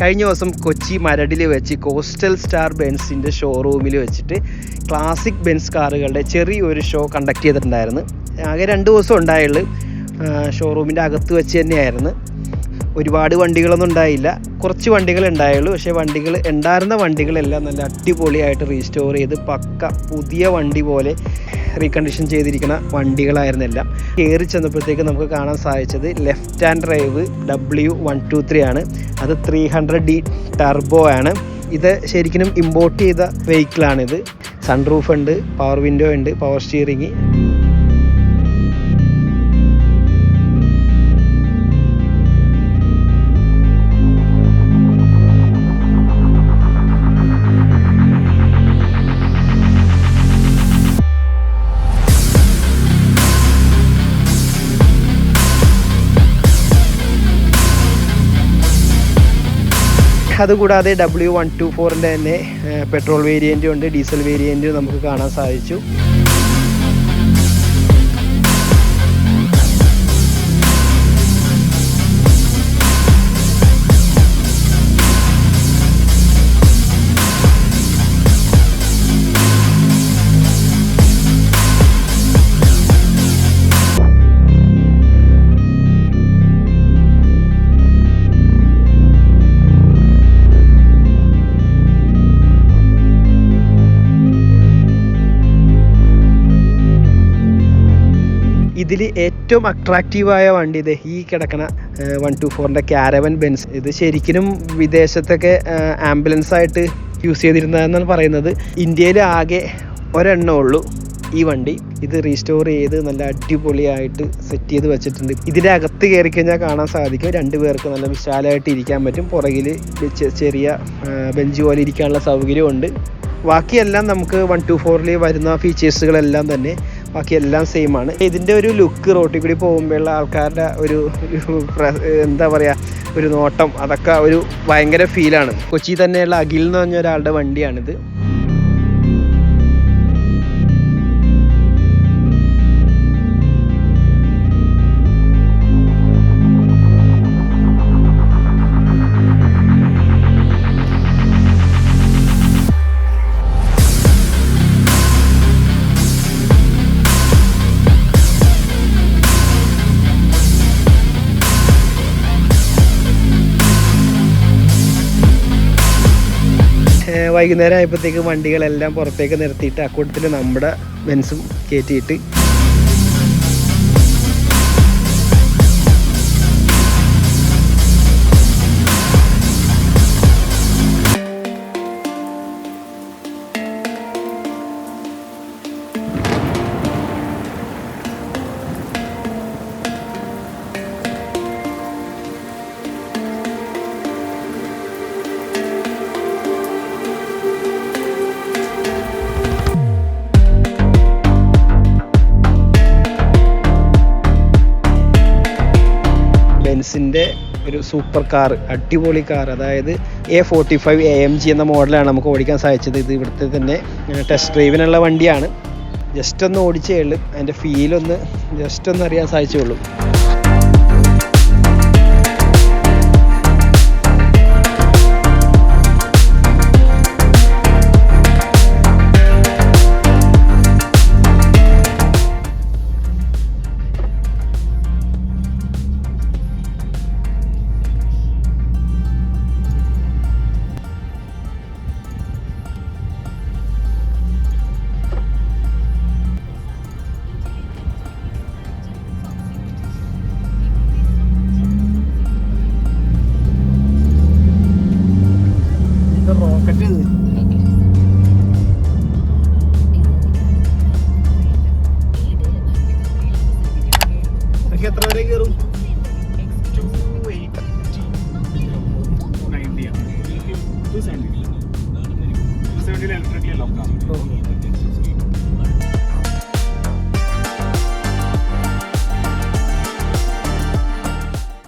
കഴിഞ്ഞ ദിവസം കൊച്ചി മരടിൽ വെച്ച് കോസ്റ്റൽ സ്റ്റാർ ബെൻസിൻ്റെ ഷോറൂമിൽ വെച്ചിട്ട് ക്ലാസിക് ബെൻസ് കാറുകളുടെ ചെറിയൊരു ഷോ കണ്ടക്ട് ചെയ്തിട്ടുണ്ടായിരുന്നു. ആകെ 2 ദിവസം ഉണ്ടായുള്ളൂ. ഷോറൂമിൻ്റെ അകത്ത് വെച്ച് തന്നെയായിരുന്നു. ഒരുപാട് വണ്ടികളൊന്നും ഉണ്ടായില്ല, കുറച്ച് വണ്ടികൾ ഉണ്ടായുള്ളൂ. പക്ഷേ ഉണ്ടായിരുന്ന വണ്ടികളെല്ലാം നല്ല അടിപൊളിയായിട്ട് റീസ്റ്റോർ ചെയ്ത് പക്ക പുതിയ വണ്ടി പോലെ റീകണ്ടീഷൻ ചെയ്തിരിക്കുന്ന വണ്ടികളായിരുന്നു എല്ലാം. കയറി ചെന്നപ്പോഴത്തേക്ക് നമുക്ക് കാണാൻ സാധിച്ചത് ലെഫ്റ്റ് ഹാൻഡ് ഡ്രൈവ് W123 ആണ്. അത് 300D ടർബോ ആണ്. ഇത് ശരിക്കും ഇമ്പോർട്ട് ചെയ്ത വെഹിക്കിളാണിത്. സൺറൂഫ് ഉണ്ട്, പവർ വിൻഡോ ഉണ്ട്, പവർ സ്റ്റിയറിങ്. അതുകൂടാതെ W124ൻ്റെ തന്നെ പെട്രോൾ വേരിയൻറ്റും ഉണ്ട്, ഡീസൽ വേരിയൻറ്റും നമുക്ക് കാണാൻ സാധിച്ചു. ഇതിൽ ഏറ്റവും അട്രാക്റ്റീവായ വണ്ടി ഇത് ഈ കിടക്കുന്ന 124ൻ്റെ കാരവൻ ബെൻസ്. ഇത് ശരിക്കും വിദേശത്തൊക്കെ ആംബുലൻസായിട്ട് യൂസ് ചെയ്തിരുന്നതെന്നാണ് പറയുന്നത്. ഇന്ത്യയിൽ ആകെ ഒരെണ്ണമേ ഉള്ളൂ ഈ വണ്ടി. ഇത് റീസ്റ്റോർ ചെയ്ത് നല്ല അടിപൊളിയായിട്ട് സെറ്റ് ചെയ്ത് വെച്ചിട്ടുണ്ട്. ഇതിൻ്റെ അകത്ത് കയറി കഴിഞ്ഞാൽ കാണാൻ സാധിക്കും 2 പേർക്ക് നല്ല വിശാലമായിട്ട് ഇരിക്കാൻ പറ്റും. പുറകിൽ ചെറിയ ബെഞ്ച് പോലെ ഇരിക്കാനുള്ള സൗകര്യമുണ്ട്. ബാക്കിയെല്ലാം നമുക്ക് 124ൽ വരുന്ന ഫീച്ചേഴ്സുകളെല്ലാം തന്നെ ബാക്കിയെല്ലാം സെയിം ആണ്. ഇതിൻ്റെ ഒരു ലുക്ക്, റോട്ടിൽ കൂടി പോകുമ്പോഴുള്ള ആൾക്കാരുടെ ഒരു എന്താ പറയുക, ഒരു നോട്ടം, അതൊക്കെ ഒരു ഭയങ്കര ഫീലാണ്. കൊച്ചി തന്നെയുള്ള അഖിൽ എന്ന് പറഞ്ഞ ഒരാളുടെ വണ്ടിയാണിത്. വൈകുന്നേരം ആയപ്പോഴത്തേക്ക് വണ്ടികളെല്ലാം പുറത്തേക്ക് നിർത്തിയിട്ട് അക്കൂട്ടത്തിൽ നമ്മുടെ ബെൻസും കയറ്റിയിട്ട് ബെൻസിൻ്റെ ഒരു സൂപ്പർ കാർ, അടിപൊളി കാർ, അതായത് A45 AMG എന്ന മോഡലാണ് നമുക്ക് ഓടിക്കാൻ സാധിച്ചത്. ഇത് ഇവിടുത്തെ തന്നെ ടെസ്റ്റ് ഡ്രൈവിനുള്ള വണ്ടിയാണ്. ജസ്റ്റ് ഒന്ന് ഓടിച്ചേ ഉള്ളൂ, അതിൻ്റെ ഫീലൊന്ന് ജസ്റ്റ് ഒന്ന് അറിയാൻ സാധിച്ചേ ഉള്ളൂ. റോക്കറ്റ് എത്ര വരെ കയറും?